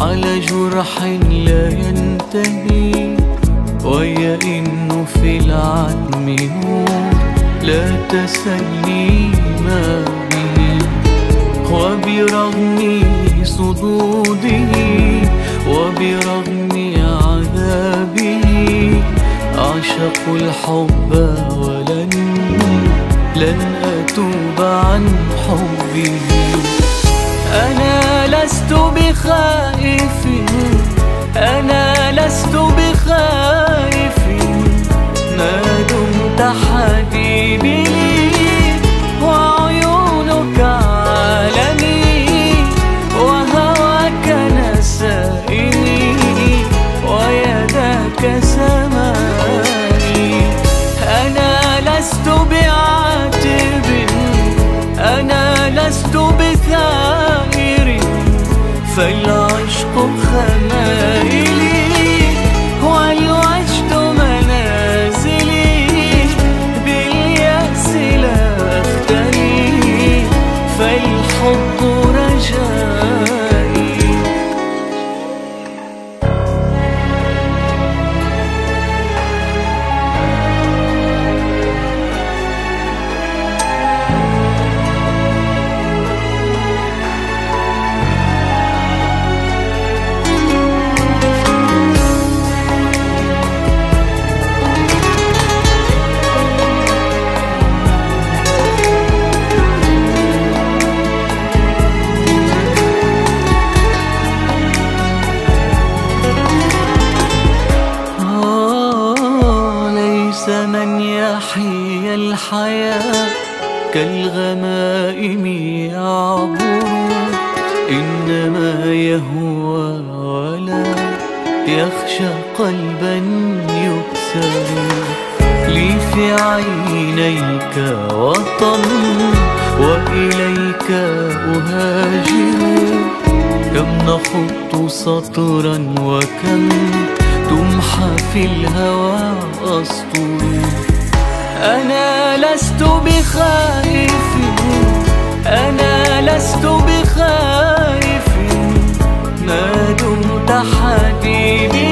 على جرح لا ينتهي، ويئن في العتم نور لا تسلي ما به. وبرغم صدوده وبرغم عذابه أعشق الحب لن أتوب عن حبه. أنا لست بخائف، أنا لست بخائف، ما دمت حبيبي لي وعيونك عالمي وهواك نسائني ويداك سمائي. أنا لست بعاتب، أنا لست بثائر، فالعشق خمائلي والوجد منازلي، باليأس لا أفتري فالحب رجائي. من يحيي الحياة كالغمائم يعبر، إنما يهوى ولا يخشى قلبا يكسر. لي في عينيك وطن وإليك أهاجر، كم نخط سطرا وكم تمحى في الهوى أسطر. أنا لست بخائف، أنا لست بخائف، ما دمت حبيبي